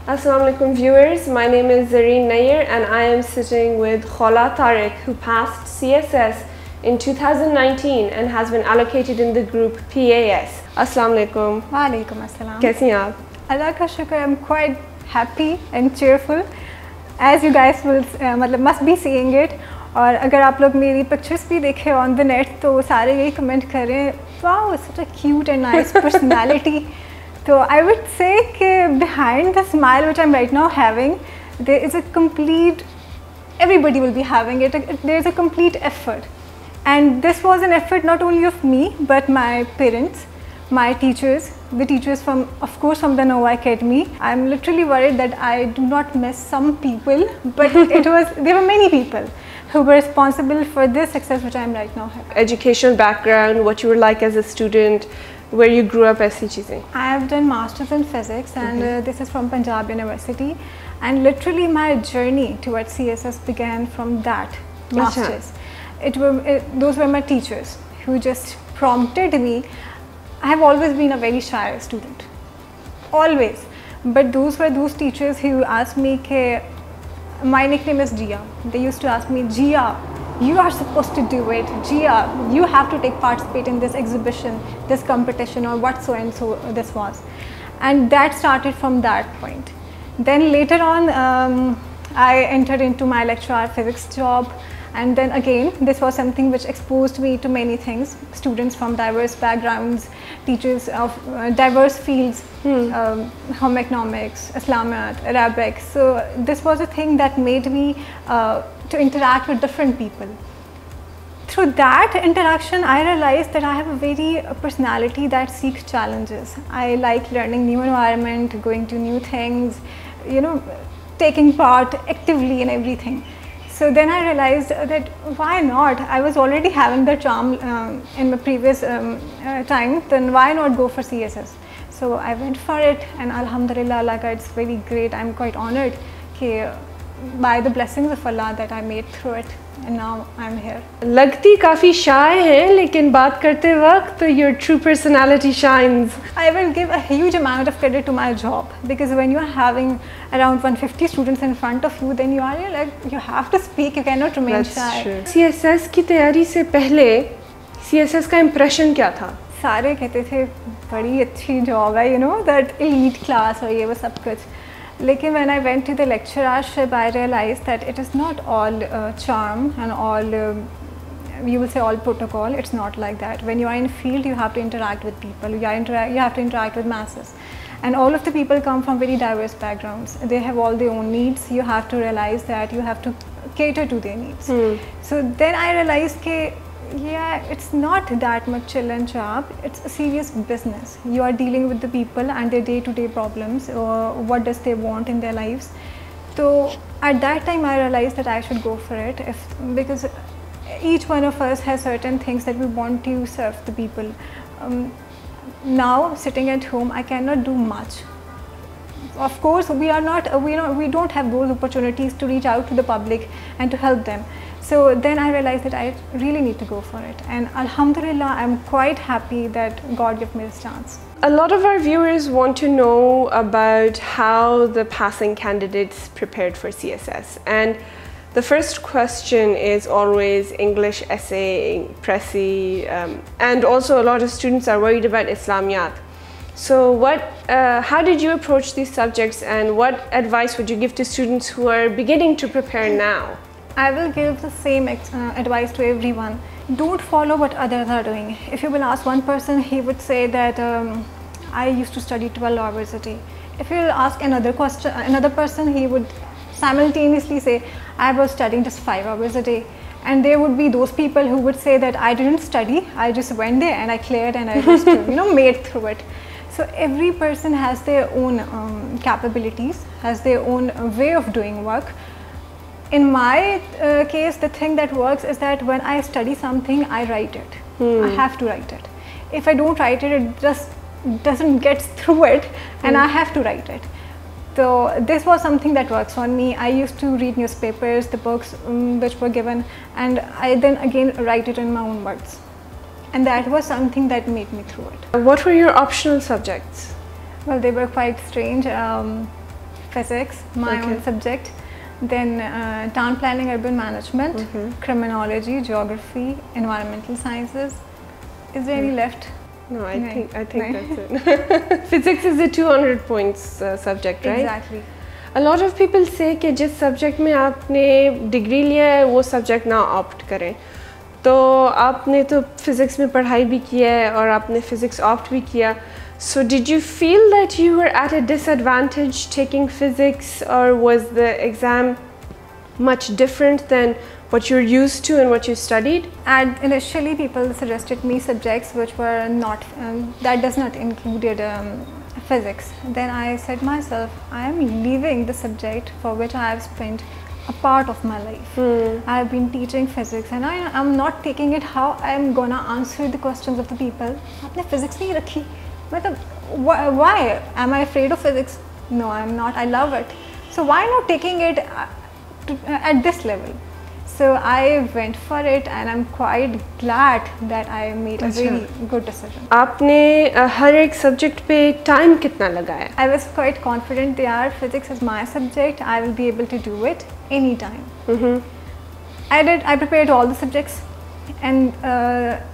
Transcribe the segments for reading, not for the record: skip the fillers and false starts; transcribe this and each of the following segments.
Assalamu alaikum viewers, my name is Zareen Nair and I am sitting with Khola Tariq, who passed CSS in 2019 and has been allocated in the group PAS. Assalamu alaikum. Wa alaikum assalam. कैसी हैं आप? Allah ka shukr, I'm quite happy and cheerful, as you guys will must be seeing it. और अगर आप लोग मेरी pictures भी देखें ऑन द नेट तो सारे यही कमेंट कर रहे हैं, wow such a cute and nice personality. So I would say that behind the smile which I'm right now having, there is a complete, everybody will be having it, there is a complete effort. And this was an effort not only of me, but my parents, my teachers, the teachers from, of course, from the NOA Academy. I'm literally worried that I do not miss some people, but there were many people who were responsible for this success which I'm right now having. Educational background, what you were like as a student, where you grew up, ऐसी चीजें. I have done masters in physics and this is from Punjab University, and literally my journey towards CSS began from that masters. Those were my teachers who just prompted me. I have always been a very shy student, always, but those were those teachers who asked me ke, my nickname is Jia. They used to ask me, Jia, you are supposed to do it. Jia, you have to participate in this exhibition, this competition, or what so and so this was. And that started from that point. Then later on, I entered into my lecturer physics job. And then again, this was something which exposed me to many things. Students from diverse backgrounds, teachers of diverse fields, home economics, Islamiyat, Arabic. So this was a thing that made me to interact with different people. Through that interaction, I realized that I have a very personality that seeks challenges. I like learning new environment, going to new things, taking part actively in everything. So then I realized that why not? I was already having the charm in my previous time, then why not go for CSS? So I went for it, and Alhamdulillah, it's very great. I'm quite honored by the blessings of Allah that I made through it, and now I'm here. लगती काफी shy हैं, लेकिन बात करते वक्त your true personality shines. I will give a huge amount of credit to my job, because when you are having around 150 students in front of you, then you have to speak. You cannot remain shy. That's true. CSS की तैयारी से पहले CSS का impression क्या था? सारे कहते थे बड़ी अच्छी job है, that elite class और ये वो सब कुछ. Lekin when I went to the lecturership, I realized that it is not all charm and all, you will say all protocol. It's not like that. When you are in field, you have to interact with people. You have to interact with masses. And all of the people come from very diverse backgrounds. They have all their own needs. You have to realize that you have to cater to their needs. So then I realized that yeah, it's not that much chill and sharp. It's a serious business. You are dealing with the people and their day-to-day problems, or what does they want in their lives. So at that time I realized that I should go for it, because each one of us has certain things that we want to serve the people. Now sitting at home, I cannot do much. Of course, we don't have those opportunities to reach out to the public and to help them. So then I realized that I really need to go for it, and Alhamdulillah, I'm quite happy that God gave me this chance. A lot of our viewers want to know about how the passing candidates prepared for CSS, and the first question is always English essay, Pressy, and also a lot of students are worried about Islamiyat. So how did you approach these subjects, and what advice would you give to students who are beginning to prepare now? I will give the same advice to everyone. Don't follow what others are doing. If you will ask one person, he would say that I used to study 12 hours a day. If you will ask another person, he would simultaneously say I was studying just 5 hours a day. And there would be those people who would say that I didn't study, I just went there and I cleared and I just made through it. So every person has their own capabilities, has their own way of doing work. In my case, the thing that works is that when I study something, I write it. I have to write it. If I don't write it, it just doesn't get through it, and I have to write it. So this was something that works on me. I used to read newspapers, the books which were given, and I then again write it in my own words. And that was something that made me through it. What were your optional subjects? Well, they were quite strange. physics, my own subject, then town planning, urban management, criminology, geography, environmental sciences. Is there any left? No, I think that's it. Physics is a 200 points subject, right? Exactly. A lot of people say कि जिस subject में आपने degree लिया है वो subject ना opt करें. तो आपने तो physics में पढ़ाई भी किया है और आपने physics opt भी किया. So did you feel that you were at a disadvantage taking physics, or was the exam much different than what you're used to and what you studied? And initially people suggested me subjects which were not, that does not included physics. Then I said myself, I am leaving the subject for which I have spent a part of my life. I have been teaching physics and I am not taking it how I am gonna answer the questions of the people. Aapne physics nahi rakhi. Why? Am I afraid of physics? No, I am not. I love it. So why not taking it at this level? So I went for it and I'm quite glad that I made a really good decision. आपने हर एक subject पे time कितना लगाया? I was quite confident that physics is my subject. I will be able to do it anytime. I prepared all the subjects and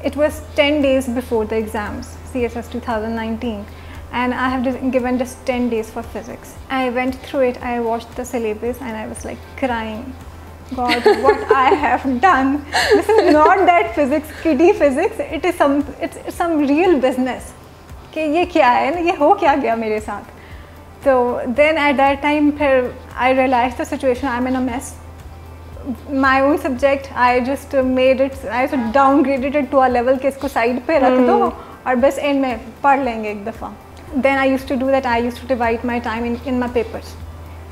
it was 10 days before the exams, CSS 2019. And I have given just 10 days for physics. I went through it, I watched the syllabus and I was like crying. God, what I have done. This is not that physics, kiddie physics. It is some real business. कि ये क्या है? ये हो क्या गया मेरे साथ? So then at that time, I realized the situation. I'm in a mess. My own subject, I just made it. I just downgraded it to a level कि इसको side पे रख दो और बस end में पढ़ लेंगे एक दफ़ा. Then I used to do that. I used to divide my time in my papers.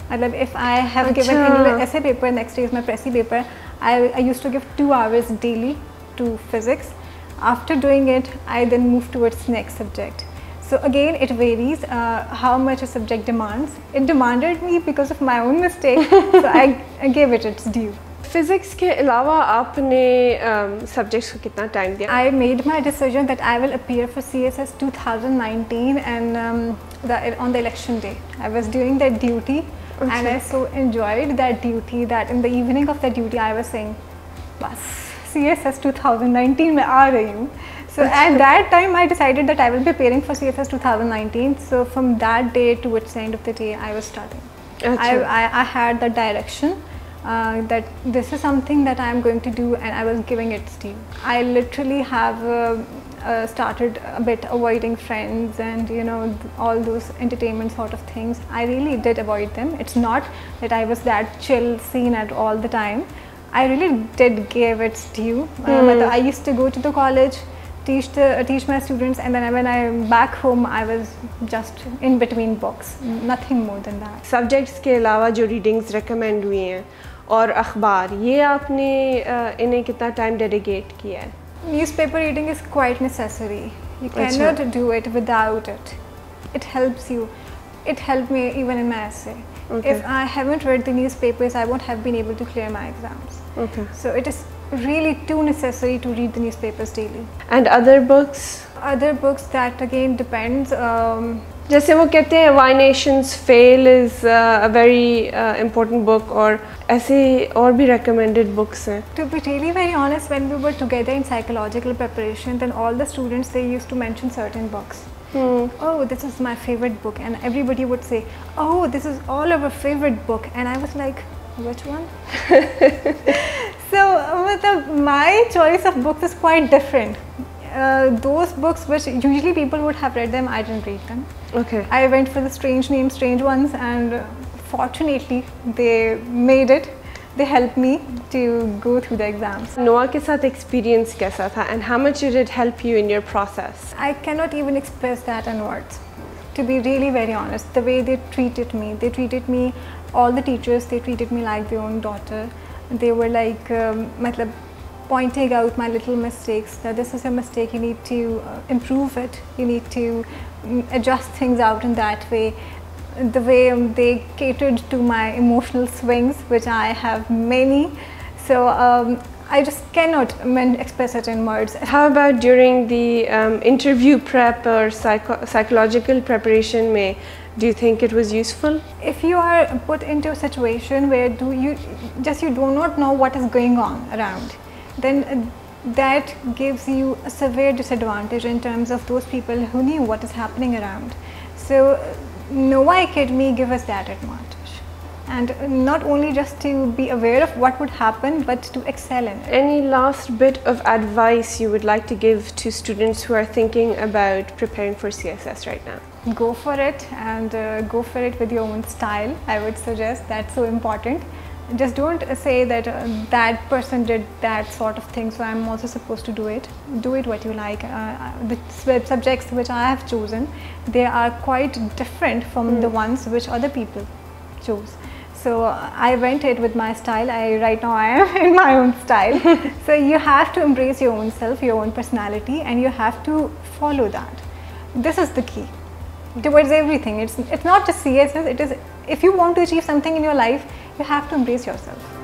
If I have given English essay paper, next day is my Pressy paper, I used to give 2 hours daily to physics. After doing it, I then moved towards next subject. So again, it varies how much a subject demands. It demanded me because of my own mistake, so I gave it its due. Physics के अलावा आपने subjects को कितना time दिया? I made my decision that I will appear for CSS 2019 and on the election day. I was doing that duty. And I so enjoyed that duty that in the evening of that duty I was saying, "Bas, CSS 2019 में आ रही हूँ." So at that time I decided that I will be appearing for CSS 2019. So from that day towards the end of the day I was starting. I had the direction that this is something that I am going to do and I was giving it its due. I literally have started a bit avoiding friends and all those entertainment sort of things. I really did avoid them. It's not that I was that chill scene at all the time. I really did give its due. I used to go to the college, teach my students, and then when I'm back home I was just in between books, nothing more than that. Subjects के अलावा जो readings recommend हुई हैं और अखबार, ये आपने इन्हें कितना time dedicate किया है? Newspaper reading is quite necessary. You cannot do it without it. It helps you. It helped me even in my essay. If I haven't read the newspapers, I won't have been able to clear my exams. So it is really too necessary to read the newspapers daily. And other books? Other books, that again depends. जैसे वो कहते हैं Why Nations Fail is a very important book, और ऐसे और भी recommended books हैं. To be really very honest, when we were together in psychological preparation, then all the students, they used to mention certain books. Oh, this is my favorite book, and everybody would say, oh, this is all our favorite book, and I was like, which one? So my choice of books is quite different. Those books which usually people would have read them, I didn't read them. I went for the strange names, strange ones, and fortunately they made it. They helped me to go through the exams. NOA के साथ experience कैसा था, and how much did it help you in your process? I cannot even express that in words. To be really very honest, the way they treated me, all the teachers, they treated me like their own daughter. They were like, pointing out my little mistakes, that this is a mistake, you need to improve it, you need to adjust things out in that way. The way they catered to my emotional swings, which I have many. So I just cannot express it in words. How about during the interview prep or psychological preparation? Do you think it was useful? If you are put into a situation where you do not know what is going on around, then that gives you a severe disadvantage in terms of those people who knew what is happening around. So NOA Academy give us that advantage. And not only just to be aware of what would happen, but to excel in it. Any last bit of advice you would like to give to students who are thinking about preparing for CSS right now? Go for it, and go for it with your own style. I would suggest that's so important. Just don't say that that person did that sort of thing, so I'm also supposed to do it. Do it what you like. The subjects which I have chosen, they are quite different from the ones which other people chose. So I went it with my style. Right now I am in my own style. So you have to embrace your own self, your own personality, and you have to follow that. This is the key towards everything. It's not just CSS. It is, if you want to achieve something in your life, you have to embrace yourself.